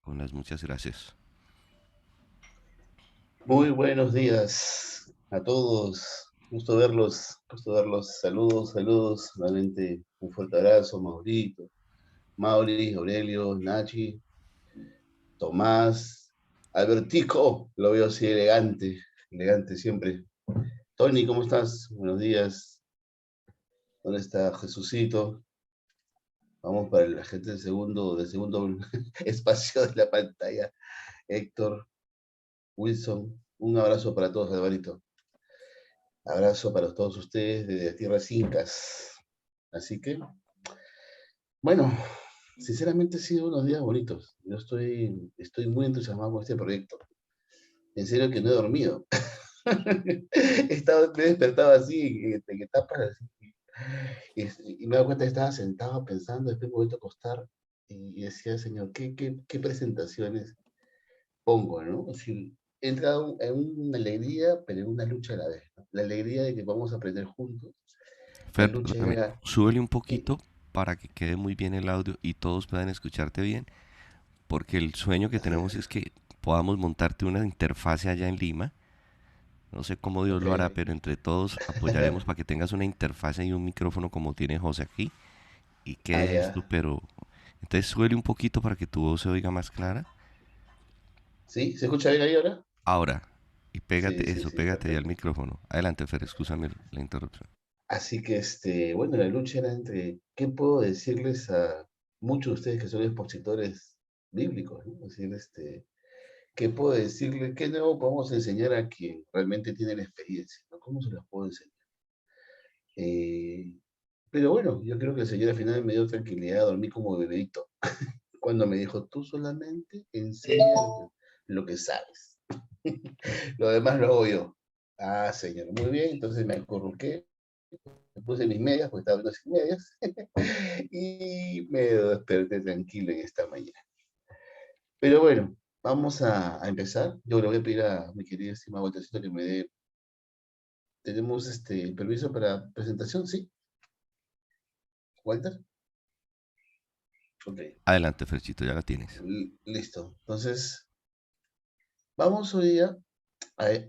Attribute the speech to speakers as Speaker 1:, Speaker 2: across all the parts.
Speaker 1: con las muchas gracias.
Speaker 2: Muy buenos días a todos. Gusto verlos, gusto verlos. Saludos, saludos. Nuevamente un fuerte abrazo, Maurito, Mauri, Aurelio, Nachi, Tomás, Albertico. Lo veo así elegante, elegante siempre. Tony, ¿cómo estás? Buenos días. ¿Dónde está Jesucito? Vamos para la gente del segundo espacio de la pantalla. Héctor, Wilson, un abrazo para todos, Alvarito. Abrazo para todos ustedes desde Tierras Incas. Así que, bueno, sinceramente ha sido unos días bonitos. Yo estoy muy entusiasmado con este proyecto. En serio que no he dormido. Me he despertado así, en etapas así. Y me he dado cuenta que estaba sentado pensando, después me he vuelto a acostar y decía, Señor, ¿qué presentaciones pongo, ¿no? Así, he entrado en una alegría, pero en una lucha a la vez, ¿no? La alegría de que vamos a aprender juntos. La
Speaker 1: Fer,
Speaker 2: lucha
Speaker 1: perdóname,
Speaker 2: era,
Speaker 1: súbele un
Speaker 2: eh,
Speaker 1: poquito para que quede muy bien el audio y todos puedan escucharte bien, porque el sueño que tenemos es que podamos montarte una interfase allá en Lima. No sé cómo Dios
Speaker 2: ok.
Speaker 1: lo hará, pero entre todos apoyaremos para que tengas una interfase y un micrófono como tiene José aquí y
Speaker 2: Ah,
Speaker 1: quede esto,
Speaker 2: ya.
Speaker 1: pero entonces suele un poquito para que tu voz se oiga más clara.
Speaker 2: ¿Sí? ¿Se escucha bien ahí ahora?
Speaker 1: Ahora, y
Speaker 2: Sí,
Speaker 1: pégate
Speaker 2: sí,
Speaker 1: eso,
Speaker 2: sí,
Speaker 1: pégate ahí al
Speaker 2: perfecto.
Speaker 1: micrófono. Adelante, Fer, escúchame la interrupción.
Speaker 2: Así que, bueno, la lucha era entre qué puedo decirles a muchos de ustedes que son expositores bíblicos, ¿no? Es decir, ¿qué puedo decirles? ¿Qué nuevo podemos enseñar a quien realmente tiene la experiencia? ¿No? ¿Cómo se los puedo enseñar? Eh, pero bueno, yo creo que el Señor al final me dio tranquilidad, dormí como bebedito, cuando me dijo, tú solamente enseña lo que sabes. Lo demás lo hago yo. Ah, Señor, muy bien, entonces me acurruqué, me puse mis medias, porque estaba viendo sin medias, y me desperté tranquilo en esta mañana. Pero bueno, vamos a empezar. Yo le voy a pedir a mi querida estimada Waltercito que me dé. ¿Tenemos permiso para presentación? ¿Sí? ¿Walter? Ok,
Speaker 1: Adelante, Ferchito, ya la tienes.
Speaker 2: listo. Entonces, vamos hoy día,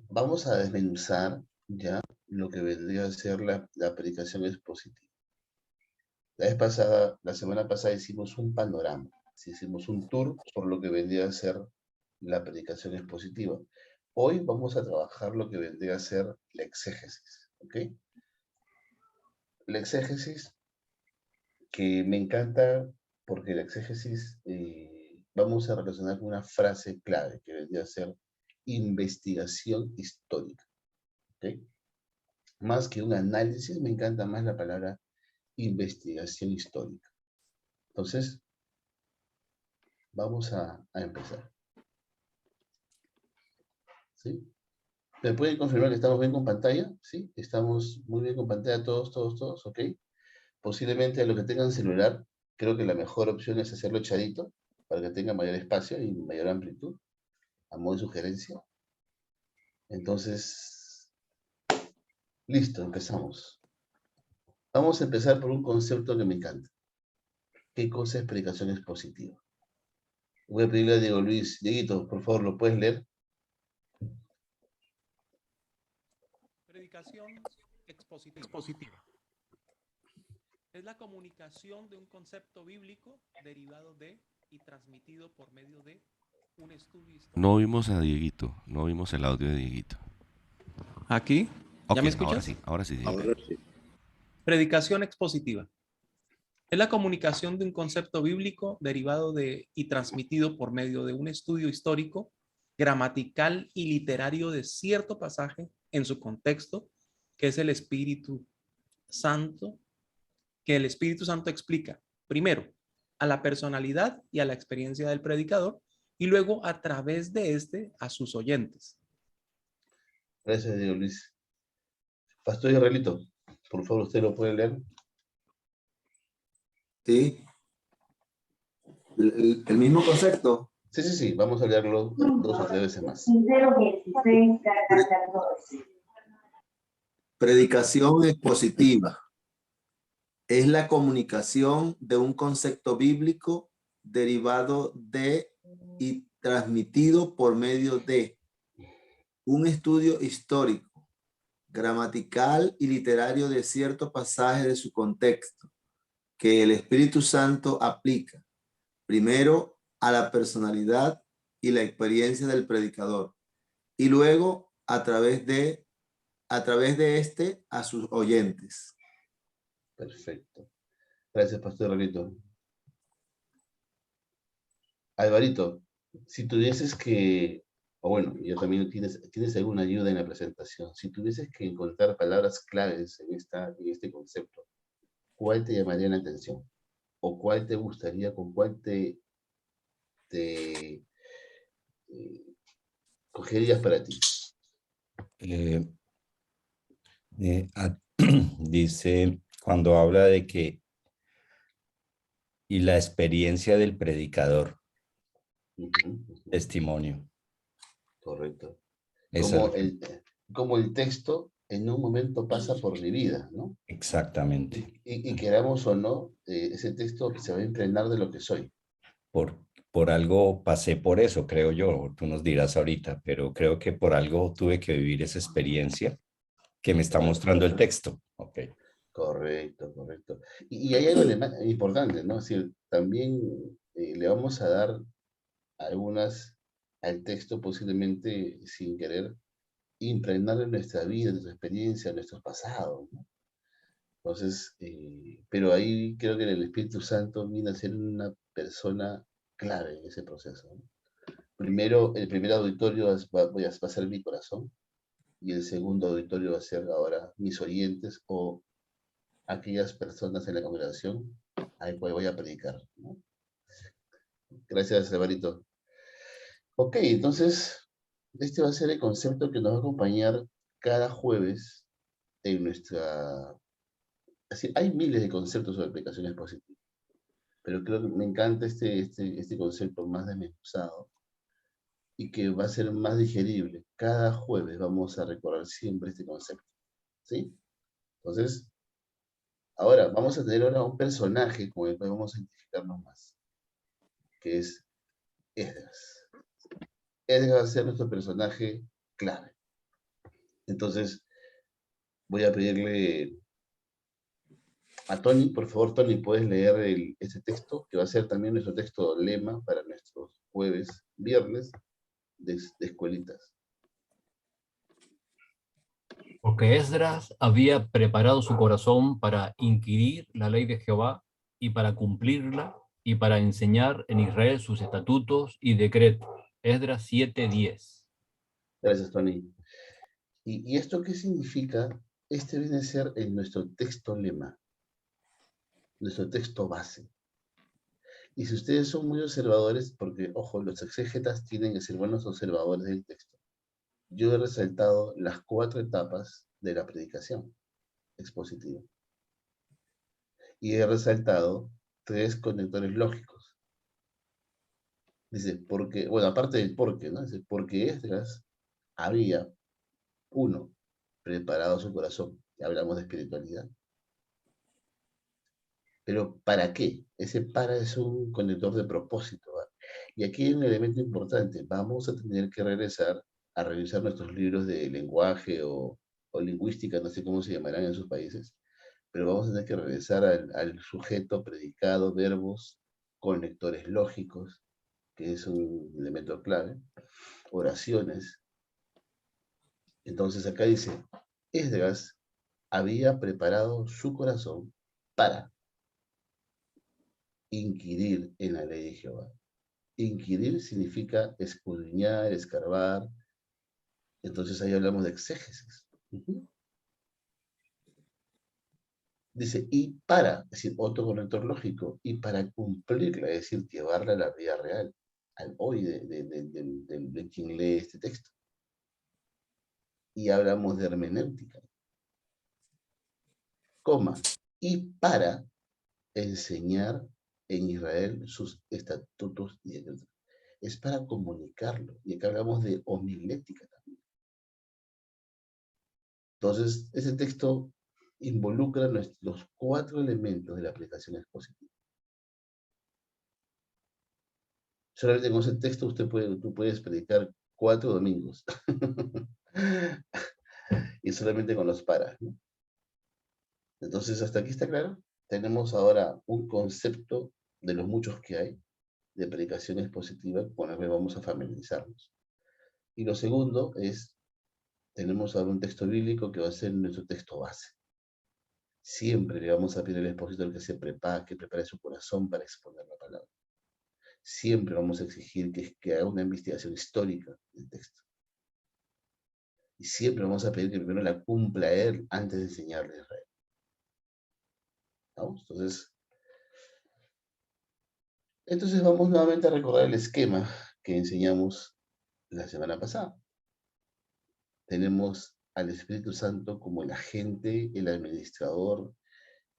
Speaker 2: vamos a desmenuzar ya lo que vendría a ser la predicación expositiva. La semana pasada hicimos un panorama, sí, hicimos un tour por lo que vendría a ser la predicación expositiva. Hoy vamos a trabajar lo que vendría a ser la exégesis, ¿ok? La exégesis que me encanta porque la exégesis vamos a relacionar con una frase clave que vendría a ser investigación histórica, ¿ok? Más que un análisis, me encanta más la palabra investigación histórica. Entonces, vamos a empezar. ¿Sí? ¿Me pueden confirmar que estamos bien con pantalla? ¿Sí? Estamos muy bien con pantalla todos, todos, todos, ¿ok? Posiblemente a los que tengan celular, creo que la mejor opción es hacerlo echadito para que tenga mayor espacio y mayor amplitud, a modo de sugerencia. Entonces, listo, empezamos. Vamos a empezar por un concepto que me encanta. ¿Qué cosa es predicación expositiva? Voy a pedirle a Diego Luis, Dieguito, por favor, ¿lo puedes leer?
Speaker 3: Predicación expositiva. Es la comunicación de un concepto bíblico derivado de y transmitido por medio de un estudio
Speaker 1: No
Speaker 3: histórico.
Speaker 1: vimos a Dieguito, no vimos el audio de Dieguito.
Speaker 3: Aquí, ¿ya
Speaker 1: Ok,
Speaker 3: me escuchas?
Speaker 1: ahora sí, Dieguito.
Speaker 4: Ahora sí.
Speaker 3: Predicación expositiva. Es la comunicación de un concepto bíblico derivado de y transmitido por medio de un estudio histórico, gramatical y literario de cierto pasaje en su contexto, que es el Espíritu Santo, que el Espíritu Santo explica, primero, a la personalidad y a la experiencia del predicador, y luego a través de este a sus oyentes.
Speaker 2: Gracias, Diego Luis. Pastor Israelito, por favor, usted lo puede leer.
Speaker 4: Sí, el mismo concepto.
Speaker 2: Sí, sí, sí, vamos a leerlo dos o tres veces más.
Speaker 4: Pre- Predicación expositiva es la comunicación de un concepto bíblico derivado de y transmitido por medio de un estudio histórico, gramatical y literario de cierto pasaje de su contexto, que el Espíritu Santo aplica, primero a la personalidad y la experiencia del predicador, y luego a través de este a sus oyentes.
Speaker 2: Perfecto. Gracias, Pastor Alvarito. Alvarito, si tuvieses que, o bueno, yo también tienes alguna ayuda en la presentación, si tuvieses que encontrar palabras claves en este concepto, ¿cuál te llamaría la atención? ¿O cuál te gustaría, con cuál te cogerías para ti?
Speaker 5: Eh, dice, cuando habla de que, y la experiencia del predicador, testimonio.
Speaker 2: Correcto.
Speaker 5: Esa es la que-
Speaker 2: Como el texto en un momento pasa por mi vida, ¿no?
Speaker 5: Exactamente.
Speaker 2: Y queramos o no, ese texto se va a impregnar de lo que soy.
Speaker 5: Por, por algo pasé por eso, creo yo. Tú nos dirás ahorita, pero creo que por algo tuve que vivir esa experiencia que me está mostrando el texto. Ok.
Speaker 2: Correcto, correcto. Y hay algo importante, ¿no? Es decir, también le vamos a dar algunas al texto posiblemente sin querer impregnar en nuestra vida, en nuestra experiencia, en nuestros pasados, ¿no? Entonces, pero ahí creo que el Espíritu Santo viene a ser una persona clave en ese proceso, ¿no? Primero, el primer auditorio va a ser mi corazón y el segundo auditorio va a ser ahora mis oyentes o aquellas personas en la congregación al cual voy a predicar, ¿no? Gracias, Alvarito. Ok, entonces, este va a ser el concepto que nos va a acompañar cada jueves en nuestra... Así, hay miles de conceptos sobre aplicaciones positivas, pero creo que me encanta este concepto más desmenuzado y que va a ser más digerible. Cada jueves vamos a recordar siempre este concepto, ¿sí? Entonces, ahora vamos a tener ahora un personaje con el cual vamos a identificarnos más, que es Esdras. Esdras va a ser nuestro personaje clave. Entonces, voy a pedirle a Tony, por favor, Tony, ¿puedes leer ese texto? Que va a ser también nuestro texto lema para nuestros jueves, viernes de escuelitas.
Speaker 6: Porque Esdras había preparado su corazón para inquirir la ley de Jehová y para cumplirla y para enseñar en Israel sus estatutos y decretos. Esdras 7:10.
Speaker 2: Gracias, Tony. ¿Y esto qué significa? Este viene a ser nuestro texto lema, nuestro texto base. Y si ustedes son muy observadores, porque, ojo, los exégetas tienen que ser buenos observadores del texto, yo he resaltado las 4 etapas de la predicación expositiva. Y he resaltado 3 conectores lógicos. Dice, porque, bueno, aparte del porque, ¿no? Dice, porque Esdras había, uno, preparado su corazón. Ya hablamos de espiritualidad. Pero ¿para qué? Ese para es un conector de propósito, ¿va? Y aquí hay un elemento importante. Vamos a tener que regresar a revisar nuestros libros de lenguaje o lingüística, no sé cómo se llamarán en sus países, pero vamos a tener que regresar al sujeto, predicado, verbos, conectores lógicos, que es un elemento clave, oraciones. Entonces acá dice, Esdras había preparado su corazón para inquirir en la ley de Jehová. Inquirir significa escudriñar, escarbar. Entonces ahí hablamos de exégesis. Dice, y para, es decir, otro conector lógico, y para cumplirla, es decir, llevarla a la vida real, al hoy de quien lee este texto. Y hablamos de hermenéutica, coma, y para enseñar en Israel sus estatutos y decretos. Es para comunicarlo. Y acá hablamos de homilética también. Entonces, ese texto involucra los 4 elementos de la aplicación expositiva. Solamente con ese texto tú puedes predicar 4 domingos. Y solamente con los paras, ¿no? Entonces, hasta aquí está claro. Tenemos ahora un concepto de los muchos que hay de predicación expositiva con el que vamos a familiarizarnos. Y lo segundo es, tenemos ahora un texto bíblico que va a ser nuestro texto base. Siempre le vamos a pedir al expositor que prepare su corazón para exponer la palabra. Siempre vamos a exigir que haga una investigación histórica del texto. Y siempre vamos a pedir que primero la cumpla él antes de enseñarle a Israel. ¿Vamos? Entonces vamos nuevamente a recordar el esquema que enseñamos la semana pasada. Tenemos al Espíritu Santo como el agente, el administrador,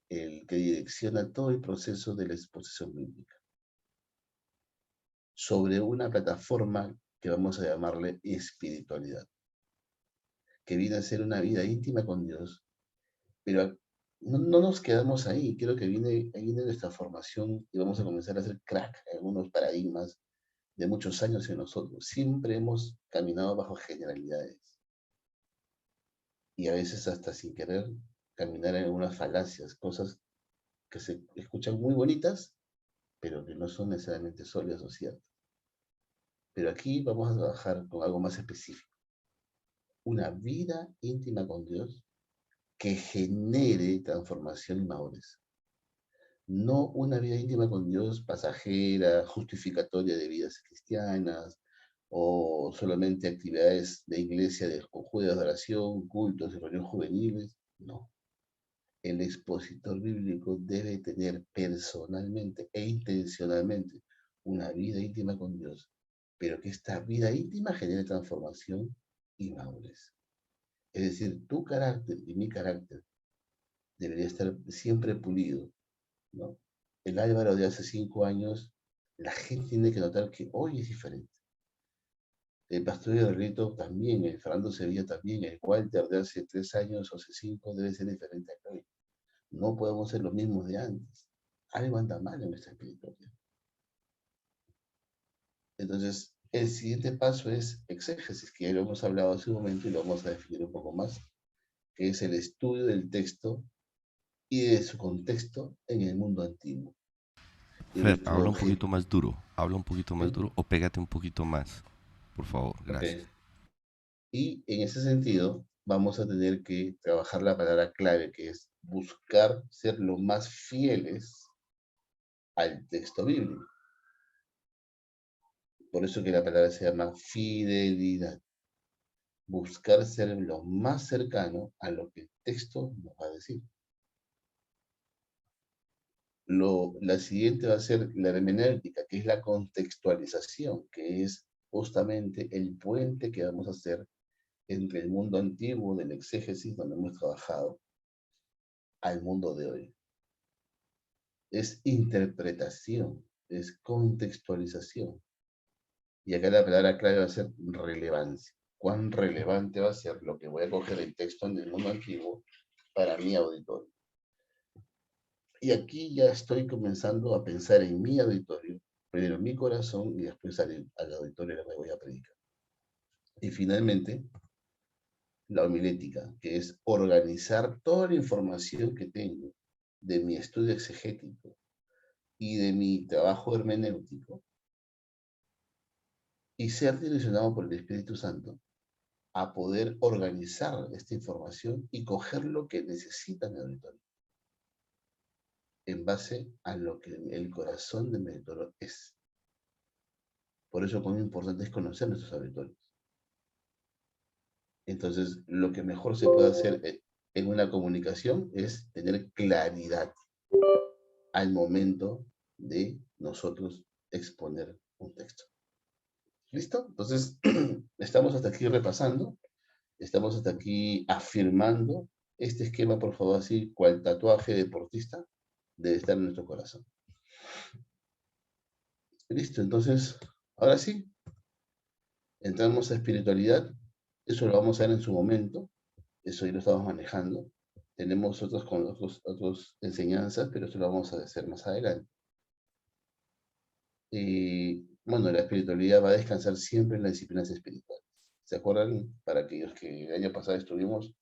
Speaker 2: el que direcciona todo el proceso de la exposición bíblica. Sobre una plataforma que vamos a llamarle espiritualidad, que viene a ser una vida íntima con Dios, pero no nos quedamos ahí. Creo que viene nuestra formación y vamos a comenzar a hacer crack en algunos paradigmas de muchos años en nosotros. Siempre hemos caminado bajo generalidades. Y a veces hasta sin querer caminar en algunas falacias, cosas que se escuchan muy bonitas, pero que no son necesariamente sólidas o ciertas. Pero aquí vamos a trabajar con algo más específico. Una vida íntima con Dios que genere transformación y madurez. No una vida íntima con Dios pasajera, justificatoria de vidas cristianas, o solamente actividades de iglesia, de conjuros de oración, cultos y reuniones juveniles. No. El expositor bíblico debe tener personalmente e intencionalmente una vida íntima con Dios, pero que esta vida íntima genere transformación y madurez. Es decir, tu carácter y mi carácter debería estar siempre pulido, ¿no? El Álvaro de hace 5 años, la gente tiene que notar que hoy es diferente. El pastor Guerrero también, el Fernando Sevilla también, el Walter de hace 3 años o hace 5 debe ser diferente a hoy. No podemos ser los mismos de antes. Algo anda mal en nuestra espiritualidad. Entonces, el siguiente paso es exégesis, que ya lo hemos hablado hace un momento y lo vamos a definir un poco más, que es el estudio del texto y de su contexto en el mundo antiguo.
Speaker 1: Fer, habla un poquito más duro,
Speaker 2: ¿Sí?
Speaker 1: o pégate un poquito más, por favor, gracias.
Speaker 2: Okay. Y en ese sentido, vamos a tener que trabajar la palabra clave, que es buscar ser lo más fieles al texto bíblico. Por eso que la palabra se llama fidelidad. Buscar ser lo más cercano a lo que el texto nos va a decir. La siguiente va a ser la hermenéutica, que es la contextualización, que es justamente el puente que vamos a hacer entre el mundo antiguo del exégesis, donde hemos trabajado, al mundo de hoy. Es interpretación, es contextualización. Y acá la palabra clave va a ser relevancia. ¿Cuán relevante va a ser lo que voy a coger el texto en el mundo antiguo para mi auditorio? Y aquí ya estoy comenzando a pensar en mi auditorio, primero en mi corazón y después al auditorio a la que voy a predicar. Y finalmente, la homilética, que es organizar toda la información que tengo de mi estudio exegético y de mi trabajo hermenéutico y ser direccionado por el Espíritu Santo a poder organizar esta información y coger lo que necesita mi auditorio en base a lo que el corazón de mi auditorio es. Por eso, cuán importante es conocer nuestros auditorios. Entonces, lo que mejor se puede hacer en una comunicación es tener claridad al momento de nosotros exponer un texto. ¿Listo? Entonces, estamos hasta aquí repasando, estamos hasta aquí afirmando este esquema, por favor, así, cual tatuaje deportista debe estar en nuestro corazón. Listo, entonces, ahora sí, entramos a espiritualidad, eso lo vamos a ver en su momento, eso ya lo estamos manejando. Tenemos otras enseñanzas, pero eso lo vamos a hacer más adelante. Bueno, la espiritualidad va a descansar siempre en las disciplinas espirituales. ¿Se acuerdan? Para aquellos que el año pasado tuvimos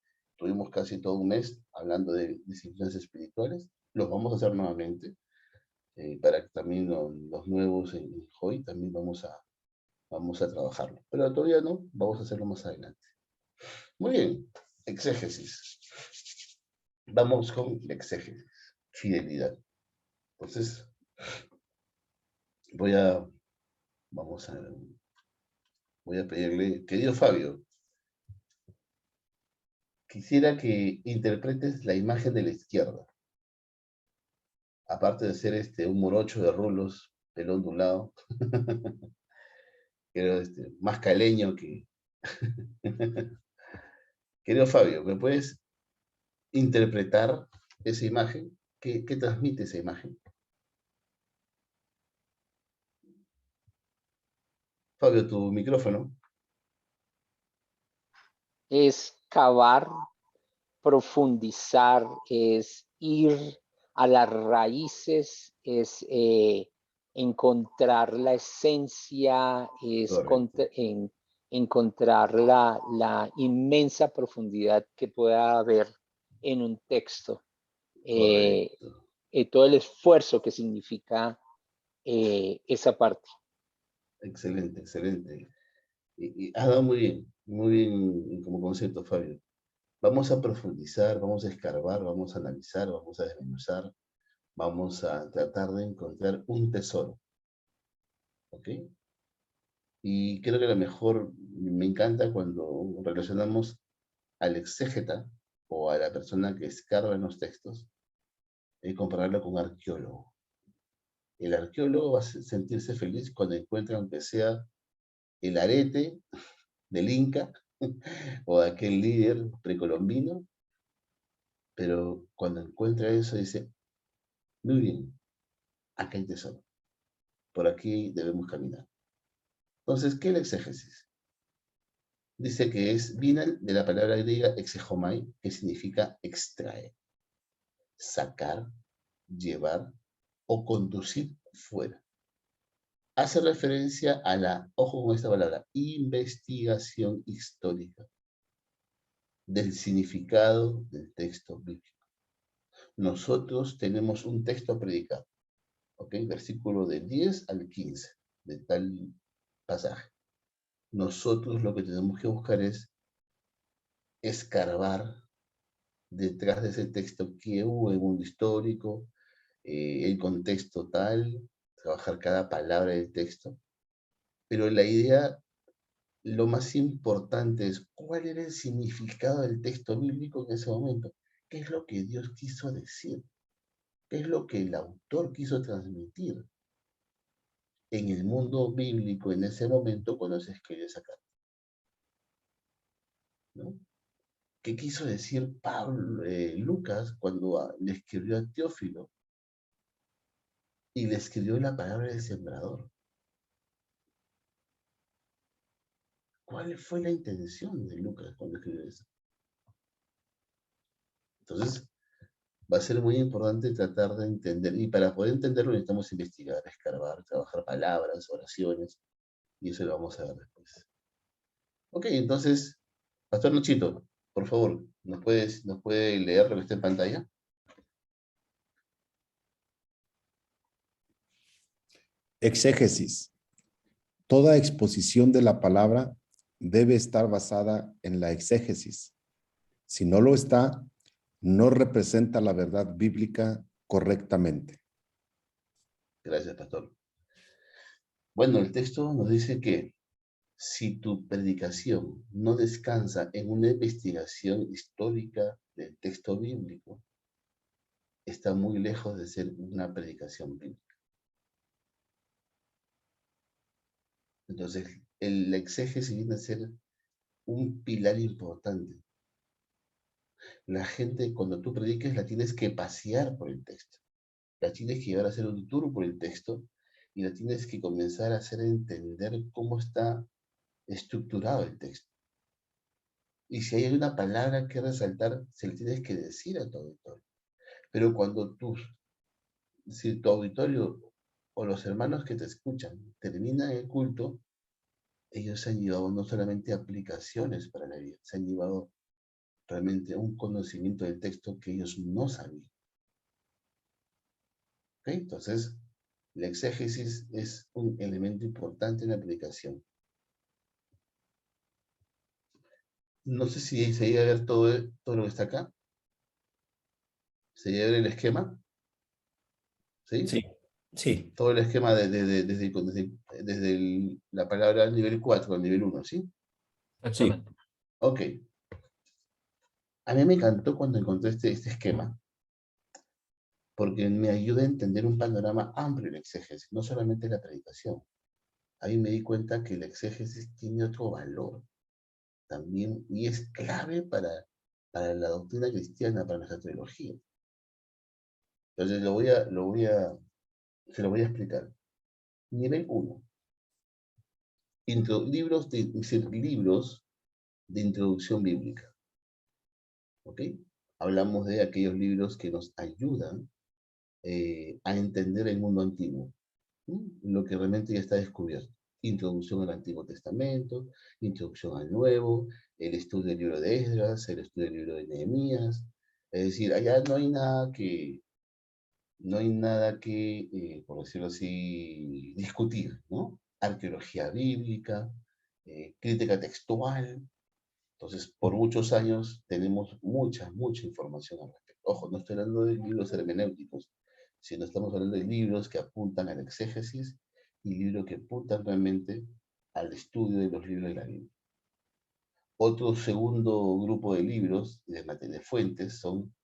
Speaker 2: casi todo un mes hablando de disciplinas espirituales, los vamos a hacer nuevamente, para que también los nuevos en Hoy también vamos a trabajarlo. Pero todavía no, vamos a hacerlo más adelante. Muy bien, exégesis. Vamos con la exégesis, fidelidad. Entonces, voy a, vamos a, voy a pedirle, querido Fabio, quisiera que interpretes la imagen de la izquierda. Aparte de ser un morocho de rulos, pelón de un lado, pero más caleño que... Querido Fabio, ¿me puedes interpretar esa imagen? ¿Qué transmite esa imagen? Fabio, tu micrófono.
Speaker 7: Es cavar, profundizar, es ir a las raíces, es encontrar la esencia, es
Speaker 2: Correcto.
Speaker 7: encontrar la inmensa profundidad que pueda haber en un texto,
Speaker 2: Correcto.
Speaker 7: todo el esfuerzo que significa esa parte.
Speaker 2: Excelente, excelente. Y has dado muy bien como concepto, Fabio. Vamos a profundizar, vamos a escarbar, vamos a analizar, vamos a desmenuzar, vamos a tratar de encontrar un tesoro, ¿ok? Y creo que a lo mejor me encanta cuando relacionamos al exégeta o a la persona que escarba en los textos, compararlo con un arqueólogo. El arqueólogo va a sentirse feliz cuando encuentra, aunque sea el arete del Inca o de aquel líder precolombino, pero cuando encuentra eso dice, muy bien, acá hay tesoro, por aquí debemos caminar. Entonces, ¿qué es la exégesis? Dice que viene de la palabra griega exegomai, que significa extraer, sacar, llevar o conducir fuera. Hace referencia a ojo con esta palabra, investigación histórica del significado del texto bíblico. Nosotros tenemos un texto predicado, ¿ok? Versículo del 10 al 15 de tal pasaje. Nosotros lo que tenemos que buscar es escarbar detrás de ese texto que hubo en el mundo histórico, el contexto tal, trabajar cada palabra del texto. Pero la idea, lo más importante es cuál era el significado del texto bíblico en ese momento. ¿Qué es lo que Dios quiso decir? ¿Qué es lo que el autor quiso transmitir en el mundo bíblico en ese momento cuando se escribió esa carta? ¿No? ¿Qué quiso decir Lucas cuando le escribió a Teófilo y le escribió la palabra del sembrador? ¿Cuál fue la intención de Lucas cuando escribió eso? Entonces, va a ser muy importante tratar de entender, y para poder entenderlo necesitamos investigar, escarbar, trabajar palabras, oraciones, y eso lo vamos a ver después. Ok, entonces, Pastor Luchito, por favor, ¿nos puede leer lo que está en pantalla?
Speaker 8: Exégesis. Toda exposición de la palabra debe estar basada en la exégesis. Si no lo está, no representa la verdad bíblica correctamente.
Speaker 2: Gracias, Pastor. Bueno, el texto nos dice que si tu predicación no descansa en una investigación histórica del texto bíblico, está muy lejos de ser una predicación bíblica. Entonces, la exégesis viene a ser un pilar importante. La gente, cuando tú prediques, la tienes que pasear por el texto. La tienes que llevar a hacer un tour por el texto y la tienes que comenzar a hacer entender cómo está estructurado el texto. Y si hay una palabra que resaltar, se le tienes que decir a tu auditorio. Pero si tu auditorio o los hermanos que te escuchan terminan el culto, ellos se han llevado no solamente aplicaciones para la vida, se han llevado realmente un conocimiento del texto que ellos no sabían. ¿Ok? Entonces, la exégesis es un elemento importante en la predicación. No sé si se llega a ver todo lo que está acá. ¿Se llega a ver el esquema? ¿Sí?
Speaker 5: Sí, sí,
Speaker 2: Todo el esquema desde la palabra nivel 4 al nivel 1, ¿sí?
Speaker 5: sí.
Speaker 6: Exactamente.
Speaker 2: Ok. A mí me encantó cuando encontré este esquema, porque me ayuda a entender un panorama amplio de la exégesis, no solamente la predicación. Ahí me di cuenta que la exégesis tiene otro valor también, y es clave para la doctrina cristiana, para nuestra teología. Entonces se lo voy a explicar. Nivel 1. Libros de introducción bíblica. ¿Ok? Hablamos de aquellos libros que nos ayudan a entender el mundo antiguo, ¿sí? Lo que realmente ya está descubierto. Introducción al Antiguo Testamento, introducción al Nuevo, el estudio del libro de Esdras, el estudio del libro de Nehemías. Es decir, allá no hay nada que por decirlo así, discutir, ¿no? Arqueología bíblica, crítica textual. Entonces, por muchos años tenemos mucha información al respecto. Ojo, no estoy hablando de libros hermenéuticos, sino estamos hablando de libros que apuntan a la exégesis y libros que apuntan realmente al estudio de los libros de la Biblia. Otro segundo grupo de libros, de fuentes, son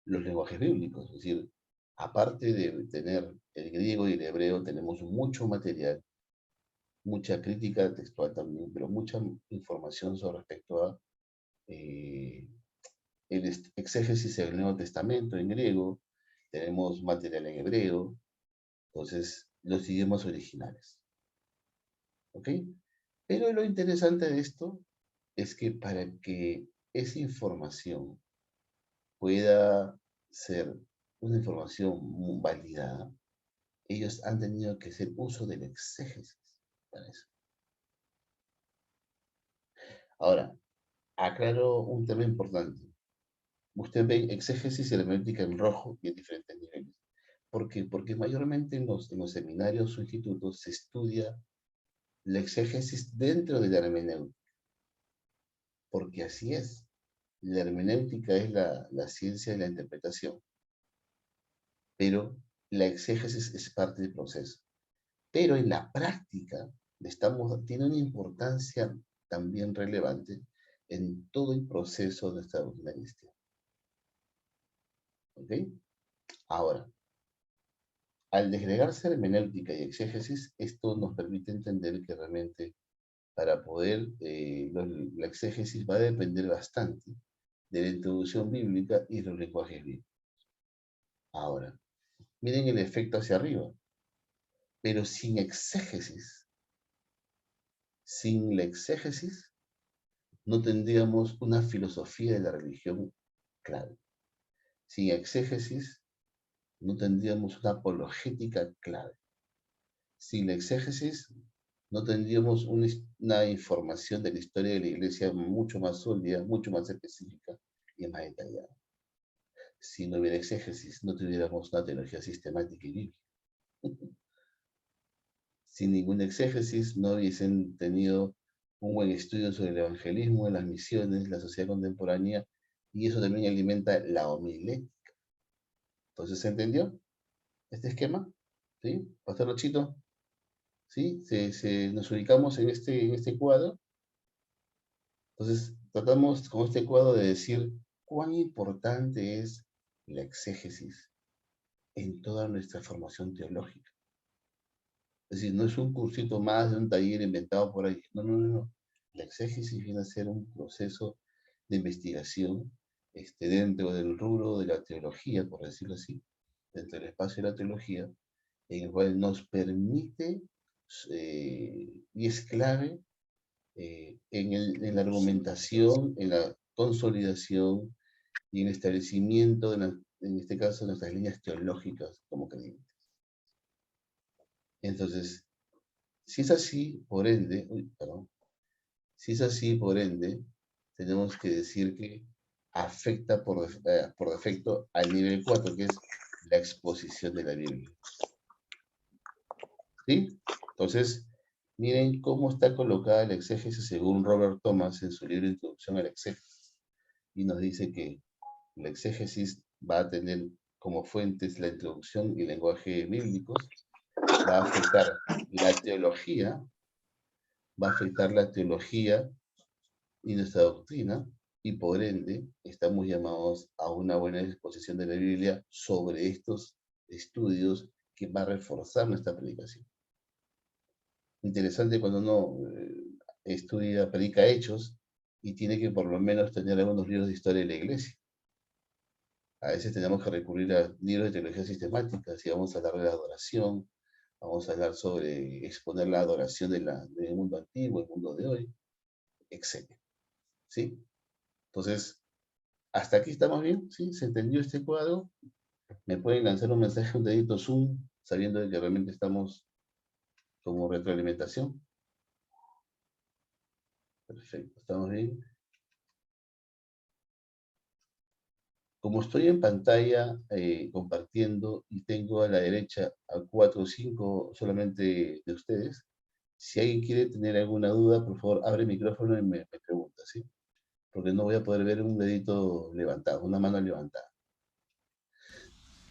Speaker 2: los lenguajes bíblicos. Es decir, aparte de tener el griego y el hebreo, tenemos mucho material, mucha crítica textual también, pero mucha información sobre respecto a el exégesis del Nuevo Testamento en griego, tenemos material en hebreo, entonces los idiomas originales. ¿Ok? Pero lo interesante de esto es que para que esa información pueda ser una información validada, ellos han tenido que hacer uso del exégesis para eso. Ahora, aclaro un tema importante. Usted ve exégesis y hermenéutica en rojo y en diferentes niveles. ¿Por qué? Porque mayormente en los seminarios o institutos se estudia la exégesis dentro de la hermenéutica. Porque así es. La hermenéutica es la ciencia de la interpretación. Pero la exégesis es parte del proceso. Pero en la práctica tiene una importancia también relevante en todo el proceso de nuestra doctrina cristiana. ¿Ok? Ahora, al desgregarse hermenéutica y exégesis, esto nos permite entender que realmente para poder, la exégesis va a depender bastante de la introducción bíblica y los lenguajes bíblicos. Ahora, miren el efecto hacia arriba. Pero sin exégesis, sin la exégesis, no tendríamos una filosofía de la religión clara. Sin exégesis, no tendríamos una apologética clara. Sin la exégesis, no tendríamos una información de la historia de la iglesia mucho más sólida, mucho más específica y más detallada. Si no hubiera exégesis, no tuviéramos una teología sistemática y bíblica. Sin ningún exégesis, no hubiesen tenido un buen estudio sobre el evangelismo, las misiones, la sociedad contemporánea, y eso también alimenta la homilética. Entonces, ¿se entendió este esquema? ¿Sí? Pastor Lochito, ¿sí? Nos ubicamos en este cuadro. Entonces, tratamos con este cuadro de decir cuán importante es la exégesis en toda nuestra formación teológica. Es decir, no es un cursito más de un taller inventado por ahí. No, no, no, no. La exégesis viene a ser un proceso de investigación dentro del rubro de la teología, por decirlo así, dentro del espacio de la teología, en el cual nos permite y es clave en la argumentación, en la consolidación y en el establecimiento, en este caso, de nuestras líneas teológicas como creyentes. Entonces, si es así, por ende, si es así, por ende, tenemos que decir que afecta por defecto al nivel 4, que es la exposición de la Biblia. ¿Sí? Entonces, miren cómo está colocada la exégesis según Robert Thomas en su libro Introducción a la Exégesis. Y nos dice que la exégesis va a tener como fuentes la introducción y lenguaje bíblicos, va a afectar la teología, va a afectar la teología y nuestra doctrina, y por ende estamos llamados a una buena exposición de la Biblia sobre estos estudios que va a reforzar nuestra predicación. Interesante cuando uno estudia, predica hechos y tiene que por lo menos tener algunos libros de historia de la iglesia. A veces tenemos que recurrir a libros de teología sistemática, si vamos a hablar de la adoración, vamos a hablar sobre exponer la adoración del mundo antiguo, el mundo de hoy, etc. ¿Sí? Entonces, ¿hasta aquí estamos bien? ¿Sí? ¿Se entendió este cuadro? ¿Me pueden lanzar un mensaje, un dedito Zoom, sabiendo de que realmente estamos como retroalimentación? Perfecto, ¿estamos bien? Como estoy en pantalla compartiendo y tengo a la derecha a 4 o 5 solamente de ustedes, si alguien quiere tener alguna duda, por favor, abre el micrófono y me pregunta, ¿sí? Porque no voy a poder ver un dedito levantado, una mano levantada.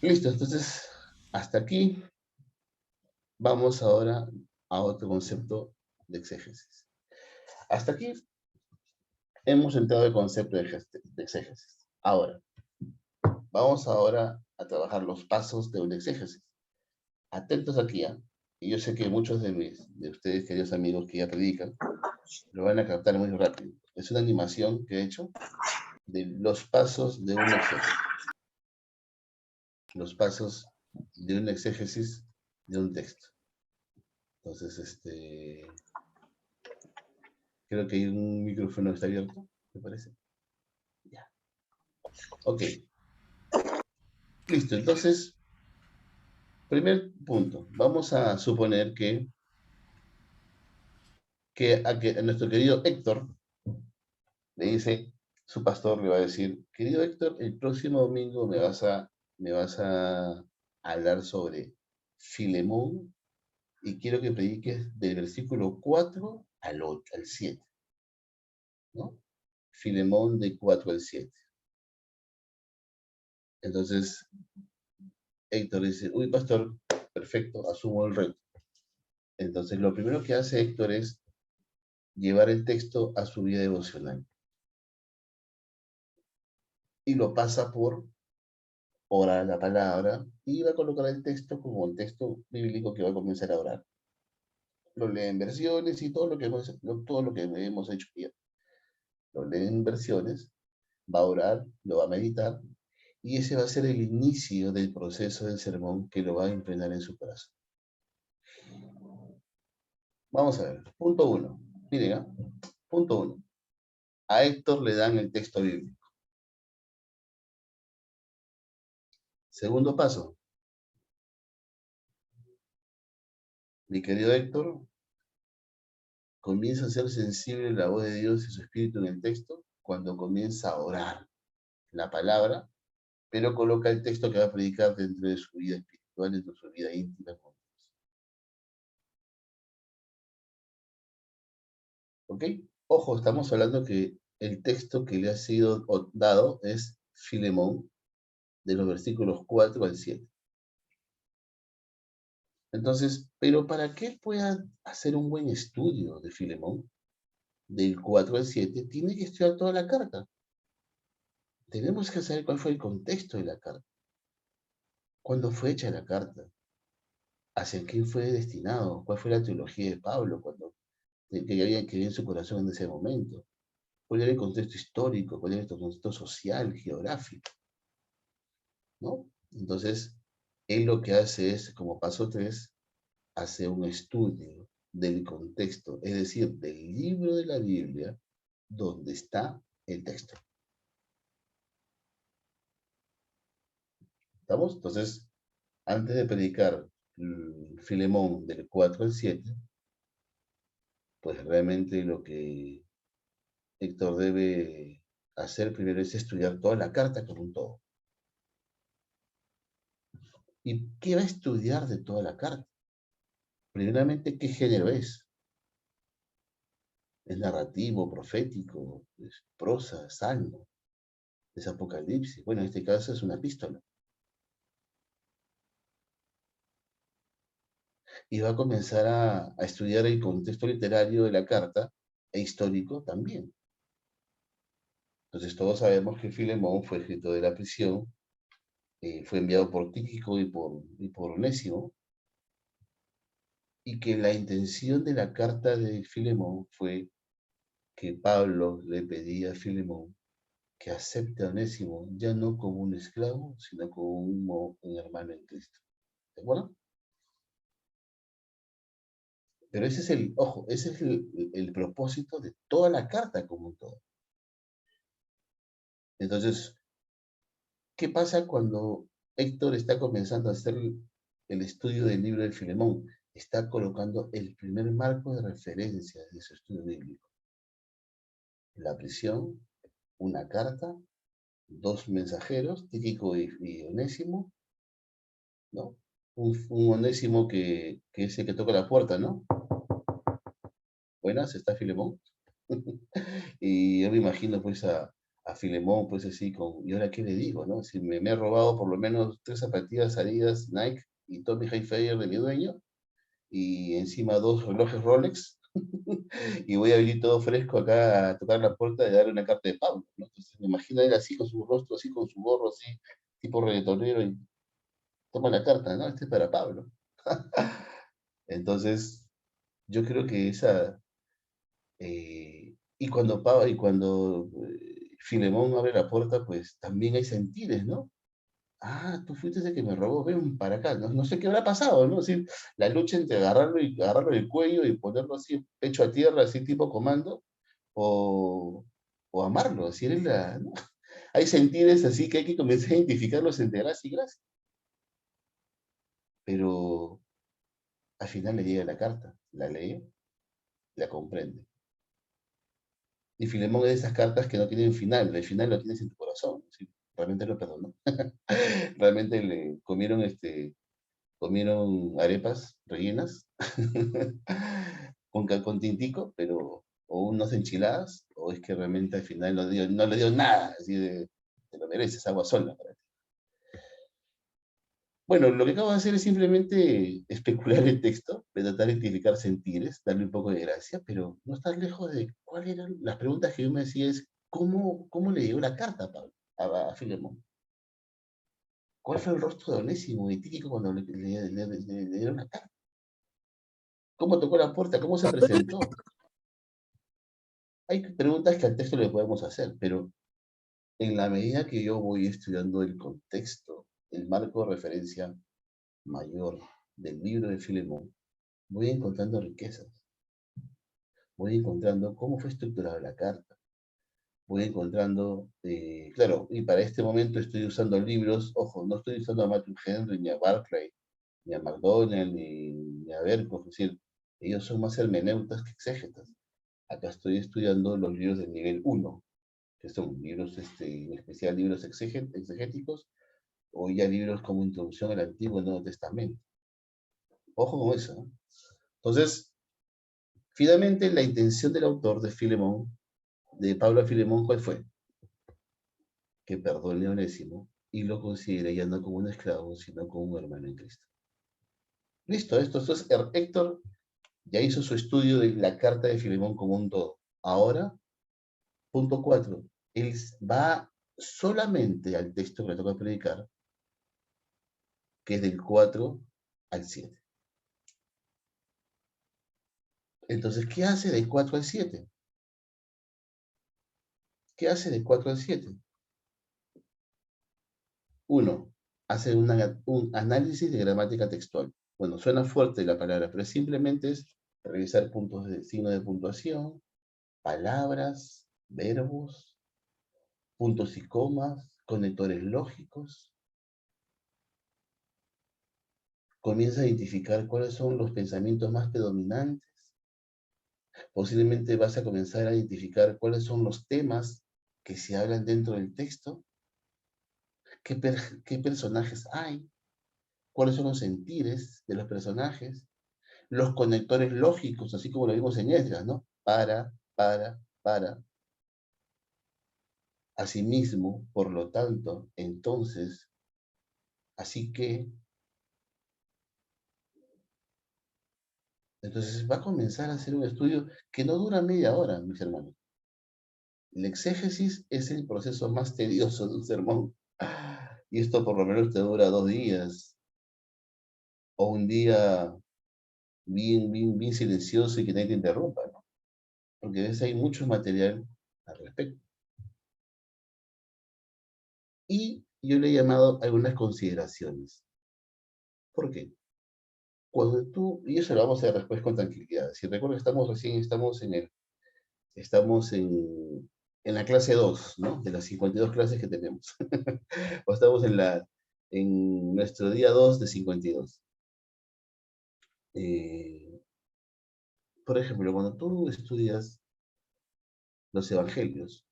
Speaker 2: Listo, entonces, hasta aquí. Vamos ahora a otro concepto de exégesis. Hasta aquí hemos entrado el concepto de exégesis. Ahora, vamos ahora a trabajar los pasos de una exégesis. Atentos aquí, ¿eh? Y yo sé que muchos de ustedes, queridos amigos que ya predican, lo van a captar muy rápido. Es una animación que he hecho de los pasos de una exégesis. Los pasos de una exégesis de un texto. Entonces, creo que hay un micrófono que está abierto, me parece. Ya. Ok. Listo, entonces, primer punto. Vamos a suponer que a nuestro querido Héctor le dice, su pastor le va a decir, querido Héctor, el próximo domingo me vas a hablar sobre Filemón y quiero que prediques del versículo 4 al 8, al 7, ¿no? Filemón de 4 al 7. Entonces, Héctor dice, uy, pastor, perfecto, asumo el reto. Entonces, lo primero que hace Héctor es llevar el texto a su vida devocional. Y lo pasa por orar la palabra y va a colocar el texto como el texto bíblico que va a comenzar a orar. Lo lee en versiones y todo lo que hemos hecho bien. Lo lee en versiones, va a orar, lo va a meditar y ese va a ser el inicio del proceso del sermón que lo va a impregnar en su corazón. Vamos a ver. Punto 1. Miren, ¿eh? Punto 1. A Héctor le dan el texto bíblico. Segundo paso. Mi querido Héctor, comienza a ser sensible a la voz de Dios y su espíritu en el texto cuando comienza a orar la palabra, pero coloca el texto que va a predicar dentro de su vida espiritual, dentro de su vida íntima con Dios. ¿Ok? Ojo, estamos hablando que el texto que le ha sido dado es Filemón, de los versículos 4 al 7. Entonces, pero para que él pueda hacer un buen estudio de Filemón, del 4 al 7, tiene que estudiar toda la carta. Tenemos que saber cuál fue el contexto de la carta. ¿Cuándo fue hecha la carta? ¿Hacia quién fue destinado? ¿Cuál fue la teología de Pablo que había en su corazón en ese momento? ¿Cuál era el contexto histórico? ¿Cuál era el contexto social, geográfico? ¿No? Entonces, él lo que hace es, como paso 3, hace un estudio del contexto, es decir, del libro de la Biblia donde está el texto. ¿Estamos? Entonces, antes de predicar Filemón del 4 al 7, pues realmente lo que Héctor debe hacer primero es estudiar toda la carta como un todo. ¿Y qué va a estudiar de toda la carta? Primeramente, ¿qué género es? ¿Es narrativo, profético, es prosa, salmo, es apocalipsis? Bueno, en este caso es una epístola. Y va a comenzar a estudiar el contexto literario de la carta e histórico también. Entonces todos sabemos que Filemón fue escrito de la prisión, fue enviado por Tíquico y por Onésimo, y que la intención de la carta de Filemón fue que Pablo le pedía a Filemón que acepte a Onésimo ya no como un esclavo, sino como un hermano en Cristo. ¿De acuerdo? Pero ese es ojo, ese es el propósito de toda la carta como un todo. Entonces, ¿qué pasa cuando Héctor está comenzando a hacer el estudio del libro de Filemón? Está colocando el primer marco de referencia de su estudio bíblico. La prisión, una carta, dos mensajeros, Tíquico y Onésimo, ¿no? Un Onésimo que es el que toca la puerta, ¿no? Buenas, está Filemón. Y yo me imagino pues a Filemón pues así con, ¿y ahora qué le digo, no? Si me he robado por lo menos 3 zapatillas Adidas, Nike y Tommy Hilfiger de mi dueño, y encima 2 relojes Rolex, y voy a venir todo fresco acá a tocar la puerta y darle una carta de Pablo, ¿no? Entonces me imagino a él así con su rostro, así con su gorro, así, tipo reggaetonero, y toma la carta, ¿no? Este es para Pablo. Entonces, yo creo que y cuando Filemón abre la puerta, pues también hay sentires, ¿no? Ah, tú fuiste el que me robó, ven para acá. No, no sé qué habrá pasado, ¿no? Es decir, la lucha entre agarrarlo del cuello y ponerlo así, pecho a tierra, así tipo comando, o, o amarlo, así ¿no? Hay sentires así que hay que comenzar a identificarlos entre gracia y gracia. Pero al final le llega la carta, la lee, la comprende. Y Filemón es de esas cartas que no tienen final, el final lo tienes en tu corazón. ¿Sí? Realmente lo perdonó. Realmente le comieron arepas rellenas con tintico, pero o unas enchiladas, o es que realmente al final no le dio nada, así de, te lo mereces, agua sola para ti. Bueno, lo que acabo de hacer es simplemente especular el texto, de tratar de identificar sentires, darle un poco de gracia, pero no estar lejos de cuáles eran las preguntas que yo me hacía es, ¿cómo le llegó la carta a Pablo, a Filemón? ¿Cuál fue el rostro de Onésimo y Tíquico cuando le dieron la carta? ¿Cómo tocó la puerta? ¿Cómo se presentó? Hay preguntas que al texto le podemos hacer, pero en la medida que yo voy estudiando el contexto, el marco de referencia mayor del libro de Filemón, voy encontrando riquezas, voy encontrando cómo fue estructurada la carta, voy encontrando, claro, y para este momento estoy usando libros, ojo, no estoy usando a Matthew Henry, ni a Barclay, ni a McDonald, ni a Berkhoff, es decir, ellos son más hermeneutas que exégetas. Acá estoy estudiando los libros del nivel 1, que son libros, en especial libros exegéticos, o ya libros como Introducción al Antiguo y Nuevo Testamento. Ojo con eso, ¿no? Entonces, finalmente, la intención del autor de Filemón, de Pablo a Filemón, ¿cuál fue? Que perdone a Onésimo y lo considere ya no como un esclavo, sino como un hermano en Cristo. Listo, entonces Héctor ya hizo su estudio de la carta de Filemón como un todo. Ahora, punto 4, él va solamente al texto que le toca predicar, que es del 4 al 7. Entonces, ¿qué hace del 4 al 7? ¿Qué hace del 4 al 7? Uno, hace un análisis de gramática textual. Bueno, suena fuerte la palabra, pero simplemente es revisar puntos de signo de puntuación, palabras, verbos, puntos y comas, conectores lógicos. comienza a identificar cuáles son los pensamientos más predominantes. Posiblemente vas a comenzar a identificar cuáles son los temas que se hablan dentro del texto, qué personajes hay, cuáles son los sentires de los personajes, los conectores lógicos, así como lo vimos en Esdras, ¿no? Para. Asimismo, por lo tanto, entonces, así que, entonces va a comenzar a hacer un estudio que no dura media hora, mis hermanos. La exégesis es el proceso más tedioso de un sermón. Y esto por lo menos te dura 2 días, o un día bien silencioso y que nadie te interrumpa, ¿no? Porque a veces hay mucho material al respecto. Y yo le he llamado algunas consideraciones. ¿Por qué? Cuando tú, y eso lo vamos a ver después con tranquilidad. Si recuerdo, estamos en la clase 2, ¿no? De las 52 clases que tenemos. O estamos en nuestro día 2 de 52. Por ejemplo, cuando tú estudias los evangelios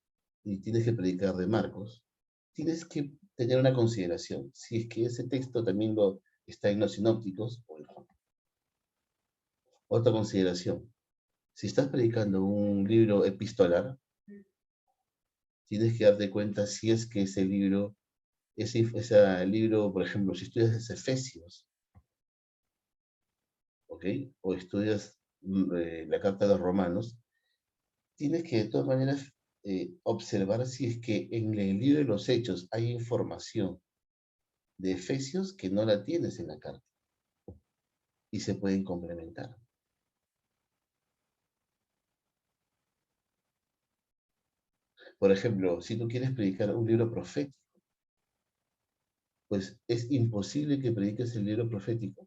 Speaker 2: y tienes que predicar de Marcos, tienes que tener una consideración. Si es que ese texto también está en los sinópticos, o no. Otra consideración. Si estás predicando un libro epistolar, tienes que darte cuenta si es que ese libro, por ejemplo, si estudias Efesios, ¿ok? O estudias la carta de los Romanos, tienes que de todas maneras observar si es que en el libro de los Hechos hay información de Efesios que no la tienes en la carta y se pueden complementar. Por ejemplo, si tú quieres predicar un libro profético, pues es imposible que prediques el libro profético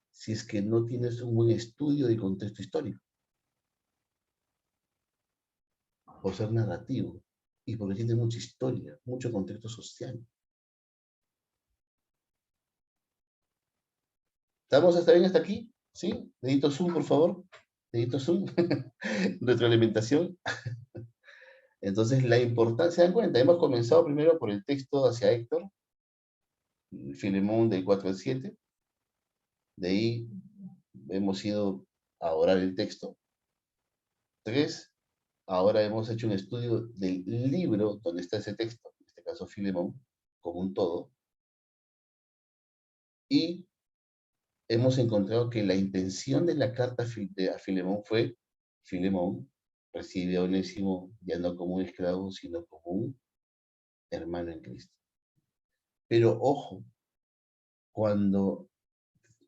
Speaker 2: si es que no tienes un buen estudio de contexto histórico, por ser narrativo y porque tiene mucha historia, mucho contexto social. ¿Estamos hasta bien hasta aquí? ¿Sí? Dedito zoom, por favor. Dedito zoom. Retroalimentación. Entonces, la importancia, ¿se dan cuenta? Hemos comenzado primero por el texto hacia Héctor, Filemón del 4 al 7. De ahí hemos ido a orar el texto. 3. Ahora hemos hecho un estudio del libro donde está ese texto, en este caso Filemón, como un todo. Y hemos encontrado que la intención de la carta a Filemón fue: Filemón recibe a Onésimo ya no como un esclavo, sino como un hermano en Cristo. Pero ojo, cuando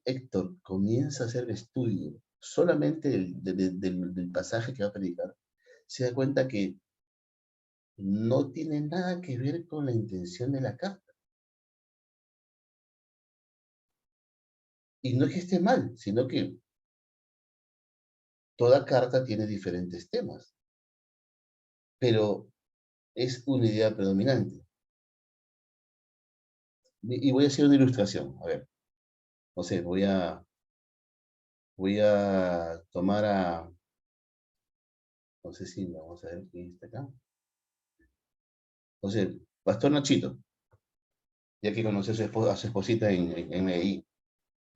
Speaker 2: Héctor comienza a hacer el estudio solamente del pasaje que va a predicar, se da cuenta que no tiene nada que ver con la intención de la carta. Y no es que esté mal, sino que toda carta tiene diferentes temas, pero es una idea predominante. Y voy a hacer una ilustración. A ver, no sé, voy a tomar no sé si vamos a ver quién está acá. No sé, Pastor Nachito, ya que conoció a su esposita en Medellín,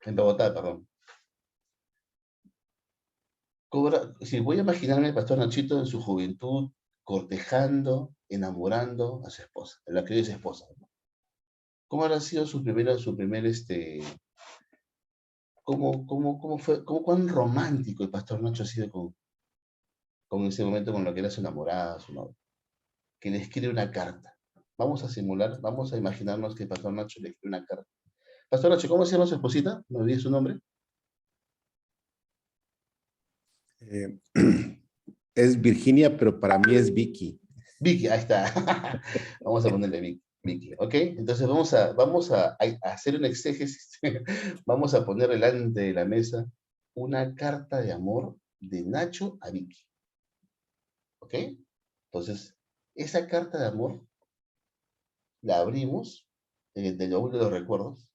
Speaker 2: en Bogotá, perdón. Si voy a imaginarme al Pastor Nachito en su juventud, cortejando, enamorando a su esposa, a la que es esposa, ¿no? ¿Cómo habrá sido cómo fue, cuán romántico el Pastor Nacho ha sido con ese momento con lo que era su enamorada, su novia, que le escribe una carta? Vamos a simular, vamos a imaginarnos que el Pastor Nacho le escribe una carta. Pastor Nacho, ¿cómo se llama su esposita? ¿Me olvidé su nombre?
Speaker 8: Es Virginia, pero para mí es Vicky.
Speaker 2: Vicky, ahí está. Vamos a ponerle Vicky, ¿ok? Entonces vamos a hacer un exégesis. Vamos a poner delante de la mesa una carta de amor de Nacho a Vicky, ¿ok? Entonces, esa carta de amor la abrimos del baúl de los recuerdos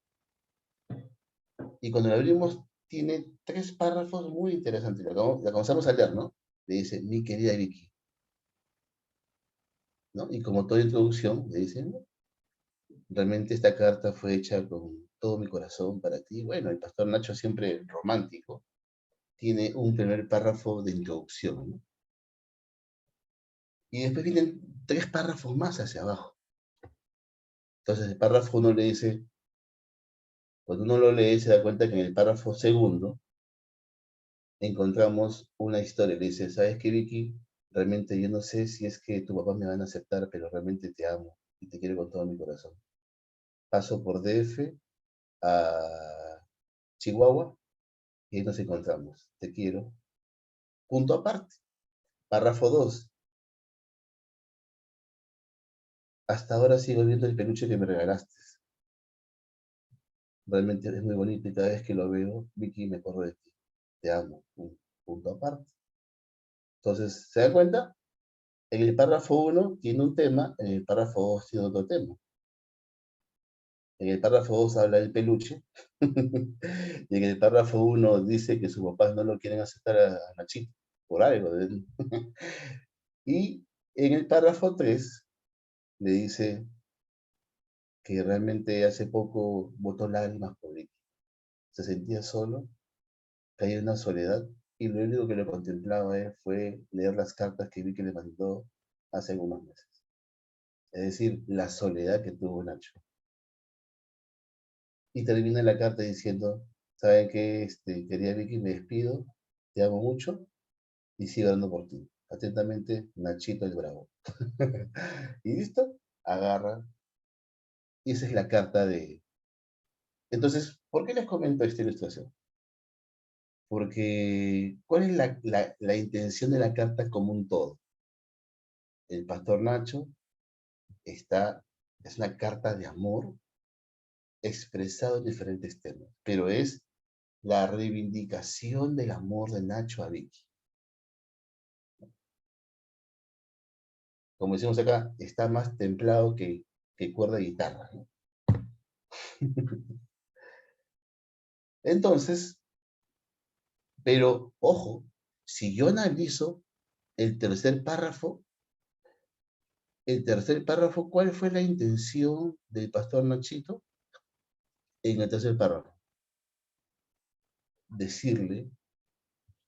Speaker 2: Y cuando la abrimos, tiene 3 párrafos muy interesantes. La comenzamos a leer, ¿no? Le dice, mi querida Vicky, ¿no? Y como toda introducción, le dice, "No, realmente esta carta fue hecha con todo mi corazón para ti". Bueno, el pastor Nacho, siempre romántico, tiene un primer párrafo de introducción, ¿no? Y después vienen 3 párrafos más hacia abajo. Entonces el párrafo 1 le dice, cuando uno lo lee se da cuenta que en el párrafo segundo encontramos una historia. Le dice, ¿sabes qué, Vicky? Realmente yo no sé si es que tu papá me van a aceptar, pero realmente te amo y te quiero con todo mi corazón. Paso por DF a Chihuahua y ahí nos encontramos. Te quiero. Punto aparte. Párrafo 2. Hasta ahora sigo viendo el peluche que me regalaste. Realmente es muy bonito y cada vez que lo veo, Vicky, me acuerdo de ti. Te amo. Punto aparte. Entonces, ¿se da cuenta? En el párrafo 1 tiene un tema, en el párrafo 2 tiene otro tema. En el párrafo 2 habla del peluche, y en el párrafo 1 dice que sus papás no lo quieren aceptar a Nachito, por algo. Y en el párrafo 3 le dice que realmente hace poco botó lágrimas por Vicky. Se sentía solo, caía en una soledad, y lo único que lo contemplaba fue leer las cartas que Vicky le mandó hace algunos meses. Es decir, la soledad que tuvo Nacho. Y termina la carta diciendo, ¿saben qué? Querida Vicky, me despido, te amo mucho y sigo orando por ti. Atentamente, Nachito el Bravo. Y listo, agarra. Y esa es la carta de... Entonces, ¿por qué les comento esta ilustración? Porque, ¿cuál es la intención de la carta como un todo? El pastor Nacho es una carta de amor expresado en diferentes temas, pero es la reivindicación del amor de Nacho a Vicky. Como decimos acá, está más templado que cuerda de guitarra, ¿no? Entonces, pero ojo, si yo analizo el tercer párrafo, ¿cuál fue la intención del pastor Nachito en el tercer párrafo? Decirle,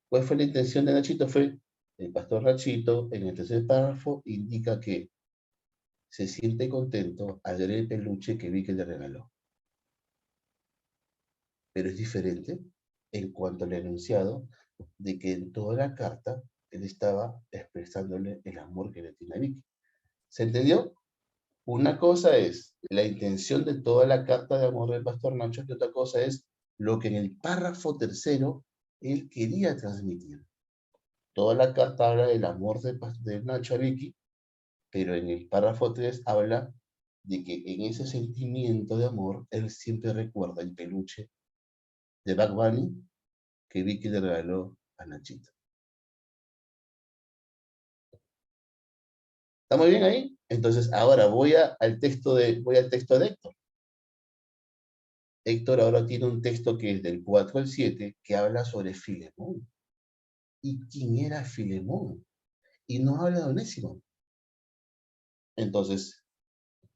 Speaker 2: ¿cuál fue la intención de Nachito? Fue, el pastor Nachito en el tercer párrafo indica que se siente contento al ver el peluche que vi que le regaló. Pero es diferente en cuanto al enunciado de que en toda la carta él estaba expresándole el amor que le tiene a Vicky. ¿Se entendió? Una cosa es la intención de toda la carta de amor del pastor Nacho, y otra cosa es lo que en el párrafo tercero él quería transmitir. Toda la carta habla del amor de Nacho a Vicky, pero en el párrafo 3 habla de que en ese sentimiento de amor él siempre recuerda el peluche de Bad Bunny que Vicky le regaló a Nachito. ¿Estamos bien ahí? Entonces, ahora voy al texto de Héctor. Héctor ahora tiene un texto que es del 4 al 7, que habla sobre Filemón. ¿Y quién era Filemón? Y no habla de Onésimo. Entonces,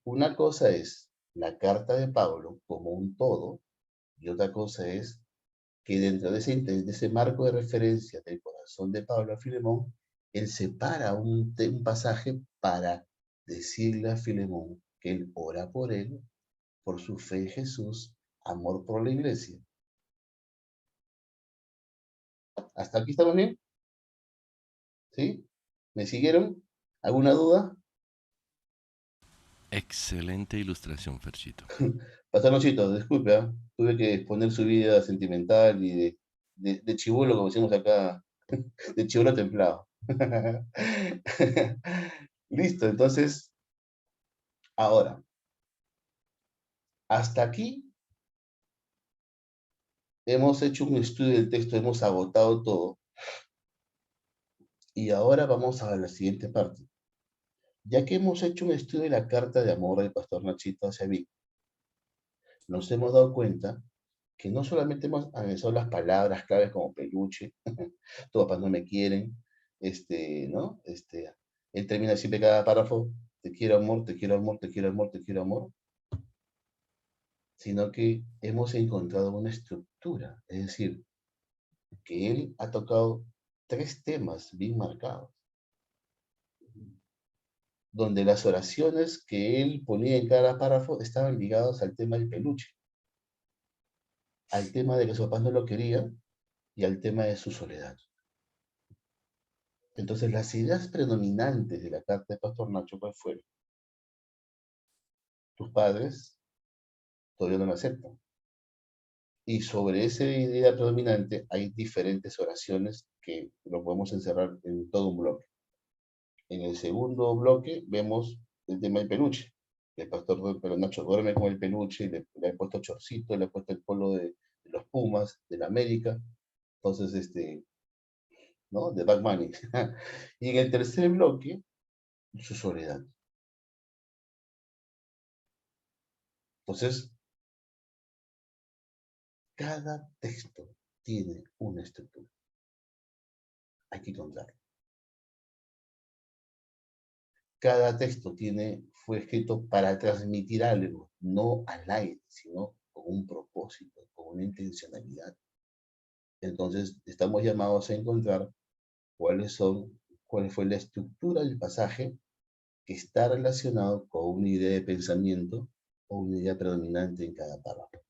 Speaker 2: una cosa es la carta de Pablo como un todo, y otra cosa es que dentro de ese marco de referencia del corazón de Pablo a Filemón, él separa un pasaje para decirle a Filemón que él ora por él, por su fe en Jesús, amor por la iglesia. ¿Hasta aquí estamos bien? ¿Sí? ¿Me siguieron? ¿Alguna duda?
Speaker 1: Excelente ilustración, Ferchito.
Speaker 2: Pastor Nochito, disculpe, ¿ah? Tuve que exponer su vida sentimental y de chibolo, como decimos acá, de chibolo templado. Listo, entonces, ahora, hasta aquí hemos hecho un estudio del texto, hemos agotado todo, y ahora vamos a la siguiente parte. Ya que hemos hecho un estudio de la carta de amor del pastor Nachito hacia mí, nos hemos dado cuenta que no solamente hemos analizado las palabras claves como peluche, tus papás no me quieren, ¿no? Él termina siempre cada párrafo, te quiero amor, te quiero amor, te quiero amor, te quiero amor, sino que hemos encontrado una estructura, es decir, que él ha tocado 3 temas bien marcados, donde las oraciones que él ponía en cada párrafo estaban ligadas al tema del peluche, al tema de que su papá no lo quería y al tema de su soledad. Entonces, las ideas predominantes de la carta de Pastor Nacho, ¿cuál fueron? Tus padres todavía no lo aceptan. Y sobre esa idea predominante hay diferentes oraciones que lo podemos encerrar en todo un bloque. En el segundo bloque vemos el tema del peluche. El pastor pero Nacho duerme con el peluche, y le ha puesto chorcito, le ha puesto el polo de los Pumas, de la América. Entonces, ¿no? De Bad Bunny. Y en el tercer bloque, su soledad. Entonces, cada texto tiene una estructura. Hay que contarlo. Cada texto fue escrito para transmitir algo, no al aire, sino con un propósito, con una intencionalidad. Entonces, estamos llamados a encontrar cuál fue la estructura del pasaje que está relacionado con una idea de pensamiento o una idea predominante en cada párrafo.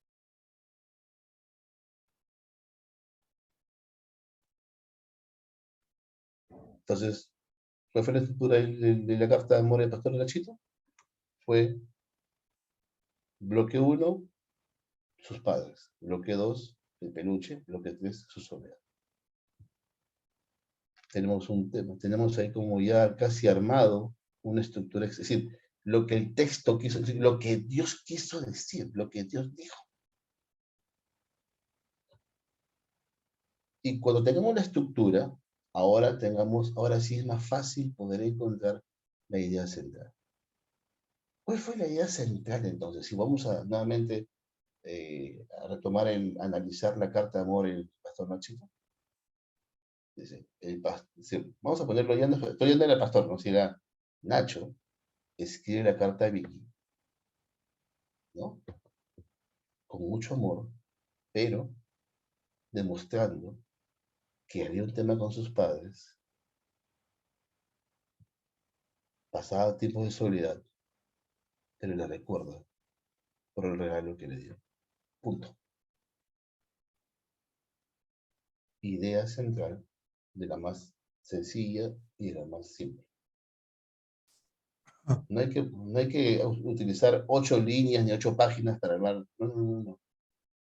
Speaker 2: Entonces, ¿cuál fue la estructura de la carta de amor del pastor Nachito? Fue bloque 1, sus padres. Bloque 2, el peluche. Bloque 3, su soledad. Tenemos un tema, tenemos ahí como ya casi armado una estructura, es decir, lo que el texto quiso decir, lo que Dios quiso decir, lo que Dios dijo. Y cuando tengamos la estructura, ahora sí es más fácil poder encontrar la idea central. ¿Cuál fue la idea central entonces? Si vamos a nuevamente a retomar analizar la carta de amor del pastor Nachito. Dice, vamos a ponerlo ya, estoy yendo al pastor, ¿no? Si era Nacho, escribe la carta de Vicky, ¿no? Con mucho amor, pero demostrando que había un tema con sus padres, pasaba tiempos de soledad, pero le recuerda por el regalo que le dio. Punto. Idea central de la más sencilla y de la más simple. No hay que utilizar 8 líneas ni 8 páginas para hablar. No.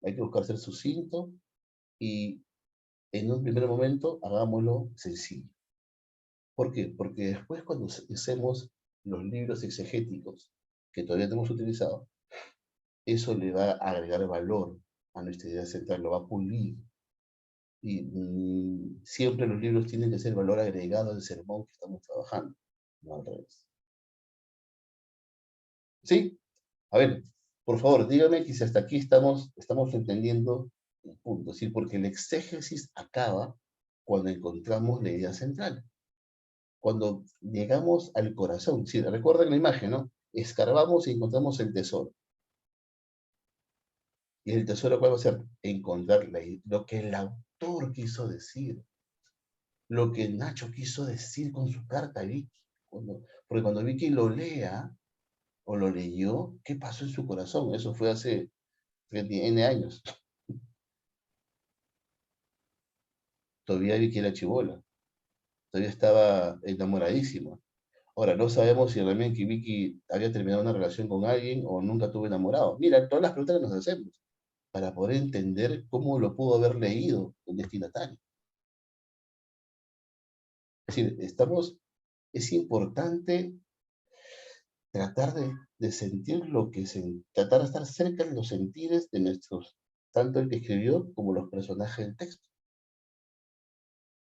Speaker 2: Hay que buscar ser sucinto y en un primer momento hagámoslo sencillo. ¿Por qué? Porque después cuando usemos los libros exegéticos que todavía tenemos utilizado, eso le va a agregar valor a nuestra idea central, lo va a pulir. Y siempre los libros tienen que ser valor agregado al sermón que estamos trabajando, no al revés. ¿Sí? A ver, por favor, dígame que si hasta aquí estamos entendiendo el punto, ¿sí? Porque el exégesis acaba cuando encontramos la idea central. Cuando llegamos al corazón, ¿sí? Recuerden la imagen, ¿no? Escarbamos y encontramos el tesoro. Y el tesoro, ¿cuál va a ser? Encontrar lo que el autor quiso decir, lo que Nacho quiso decir con su carta a Vicky. Porque cuando Vicky lo lea, o lo leyó, ¿qué pasó en su corazón? Eso fue hace N años. Todavía Vicky era chibola. Todavía estaba enamoradísima. Ahora, no sabemos si realmente Vicky había terminado una relación con alguien o nunca tuvo enamorado. Mira, todas las preguntas que nos hacemos para poder entender cómo lo pudo haber leído el destinatario. Es decir, es importante tratar de sentir tratar de estar cerca de los sentires de tanto el que escribió como los personajes del texto.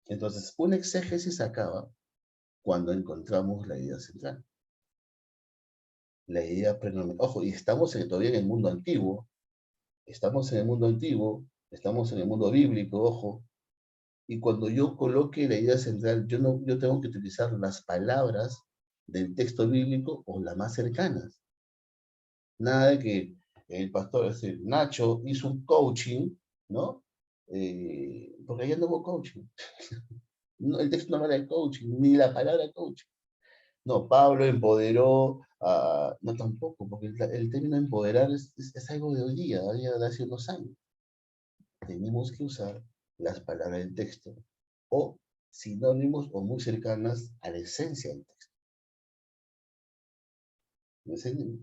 Speaker 2: Entonces, un exégesis acaba cuando encontramos la idea central. La idea predominante. Ojo, y estamos todavía en el mundo antiguo, estamos en el mundo antiguo, estamos en el mundo bíblico, ojo, y cuando yo coloque la idea central, yo tengo que utilizar las palabras del texto bíblico o las más cercanas. Nada de que el pastor, Nacho, hizo un coaching, ¿no? Porque ayer no hubo coaching. No, el texto no habla de coaching, ni la palabra coaching. No, Pablo empoderó, no tampoco, porque el término empoderar es algo de hoy día, de hace unos años. Tenemos que usar las palabras del texto o sinónimos o muy cercanas a la esencia del texto.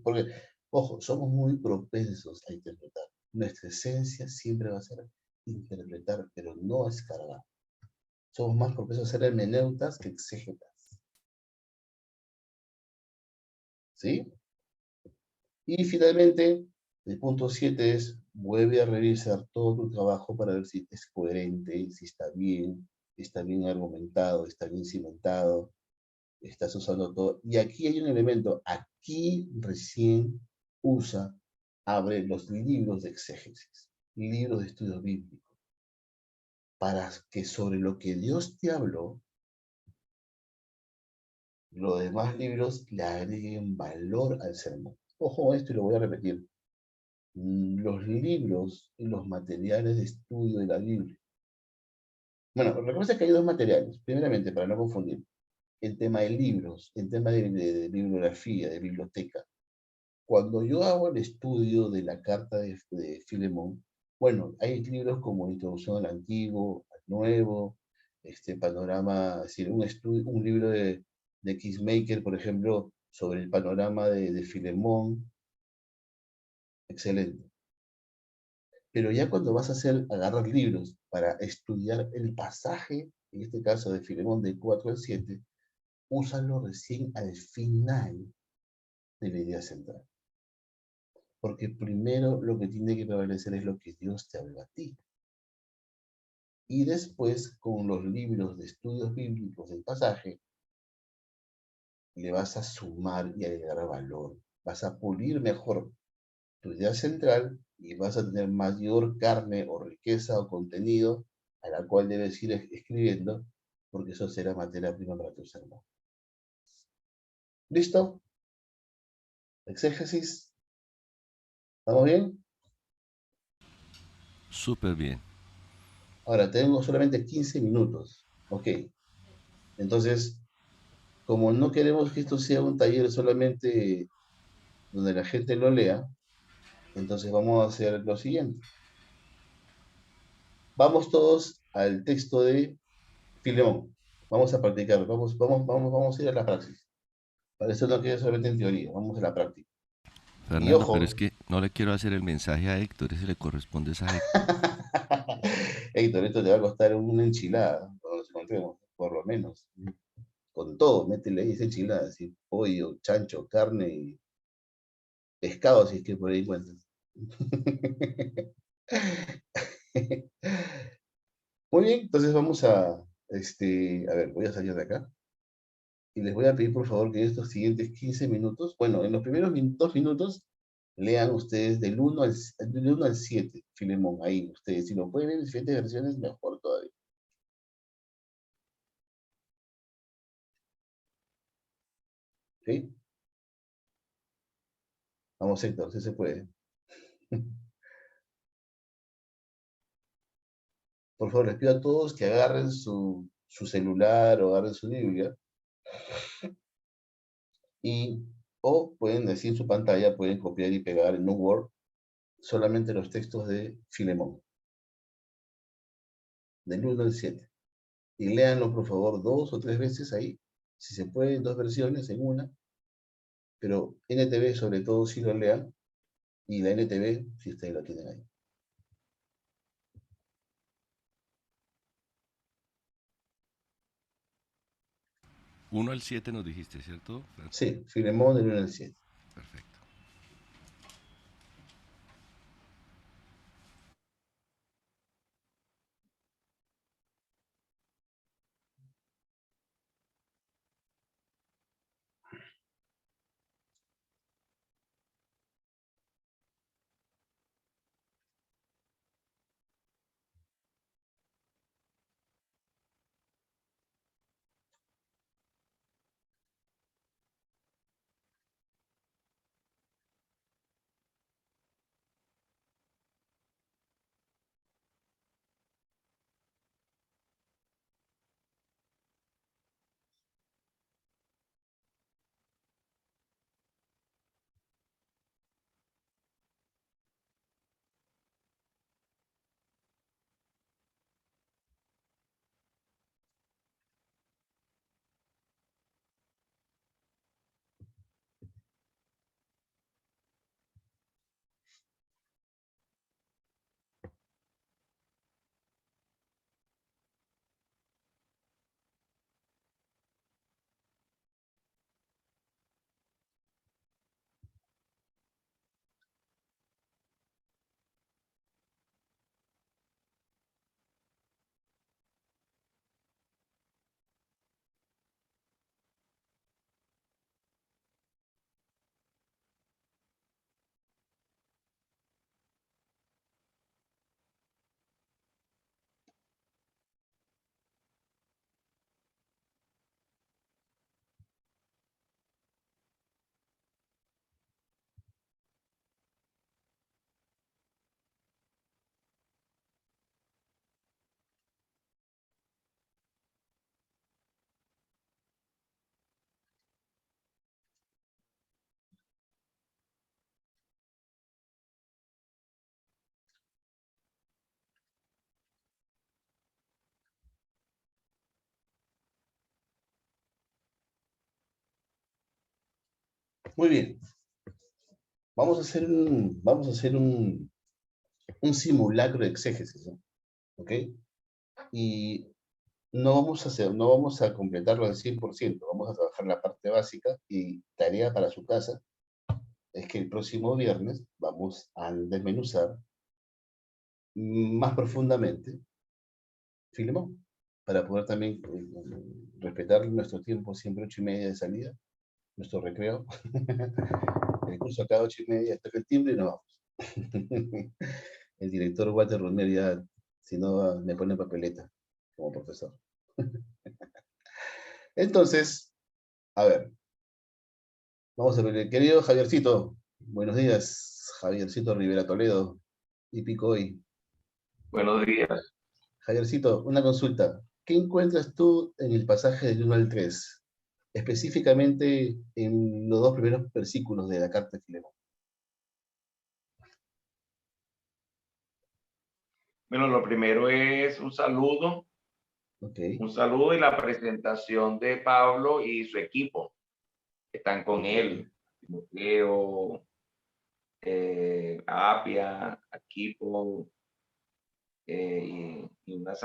Speaker 2: Porque, ojo, somos muy propensos a interpretar. Nuestra esencia siempre va a ser interpretar, pero no escarbar. Somos más propensos a ser hermeneutas que exégetas. ¿Sí? Y finalmente, el punto 7 es, vuelve a revisar todo tu trabajo para ver si es coherente, si está bien argumentado, está bien cimentado, estás usando todo. Y aquí hay un elemento, aquí recién abre los libros de exégesis, libros de estudio bíblico, para que sobre lo que Dios te habló, los demás libros le agreguen valor al sermón. Ojo, esto y lo voy a repetir. Los libros y los materiales de estudio de la Biblia. Bueno, recuerda que hay dos materiales. Primeramente, para no confundir, el tema de libros, el tema de bibliografía, de biblioteca. Cuando yo hago el estudio de la carta de Filemón, bueno, hay libros como Introducción al Antiguo, al Nuevo, panorama, es decir, un libro de Kissmaker, por ejemplo, sobre el panorama de Filemón, excelente. Pero ya cuando vas a agarrar libros para estudiar el pasaje, en este caso de Filemón del 4 al 7, úsalo recién al final de la idea central. Porque primero lo que tiene que prevalecer es lo que Dios te habla a ti. Y después, con los libros de estudios bíblicos del pasaje, le vas a sumar y agregar valor. Vas a pulir mejor tu idea central y vas a tener mayor carne o riqueza o contenido a la cual debes ir escribiendo, porque eso será materia prima para tu sermón. ¿Listo? Exégesis. ¿Estamos bien?
Speaker 1: Súper bien.
Speaker 2: Ahora, tengo solamente 15 minutos. Ok. Entonces, como no queremos que esto sea un taller solamente donde la gente lo lea, entonces vamos a hacer lo siguiente. Vamos todos al texto de Filemón. Vamos a practicar. Vamos a ir a la praxis. Para eso no queda solamente en teoría. Vamos a la práctica. Y
Speaker 1: Fernando, pero es
Speaker 2: ojo,
Speaker 1: que no le quiero hacer el mensaje a Héctor, ese le corresponde a Héctor.
Speaker 2: Héctor, esto te va a costar una enchilada cuando nos encontremos, por lo menos. Con todo, métele ahí esa enchilada, así, pollo, chancho, carne y pescado, si es que por ahí encuentras. Muy bien, entonces vamos a ver, voy a salir de acá y les voy a pedir por favor que en estos siguientes 15 minutos, bueno, en los primeros 2 minutos, lean ustedes del 1 al 7, Filemón, ahí, ustedes, si lo pueden ver en diferentes versiones, mejor todavía. ¿Ok? Vamos, Héctor, si se puede. Por favor, les pido a todos que agarren su celular o agarren su Biblia y o pueden decir en su pantalla, pueden copiar y pegar en un Word solamente los textos de Filemón, del 1 al 7. Y léanlo, por favor, 2 o 3 veces ahí, si se puede, en 2 versiones, en una, pero NTV sobre todo si lo lean, y la NTV si ustedes lo tienen ahí.
Speaker 1: Uno al 7 nos dijiste, ¿cierto?
Speaker 2: Sí, Filemón del 1 al 7.
Speaker 1: Perfecto.
Speaker 2: Muy bien. Vamos a hacer un simulacro de exégesis, ¿no? ¿Ok? Y no vamos a completarlo al 100%, vamos a trabajar la parte básica y tarea para su casa es que el próximo viernes vamos a desmenuzar más profundamente Filemón, para poder también respetar nuestro tiempo, siempre 8:30 de salida, nuestro recreo. El curso acaba 8:30, hasta el timbre y nos vamos. El director Walter Romer ya, si no, me pone papeleta como profesor. Entonces, a ver, vamos a ver, querido Javiercito, buenos días, Javiercito Rivera Toledo y Picoy.
Speaker 9: Buenos días.
Speaker 2: Javiercito, una consulta. ¿Qué encuentras tú en el pasaje del 1 al 3? Específicamente en los dos primeros versículos de la carta de Filemón.
Speaker 9: Bueno, lo primero es un saludo
Speaker 2: Ok,
Speaker 9: y la presentación de Pablo y su equipo. Están con él, Timoteo, Apia, equipo, y una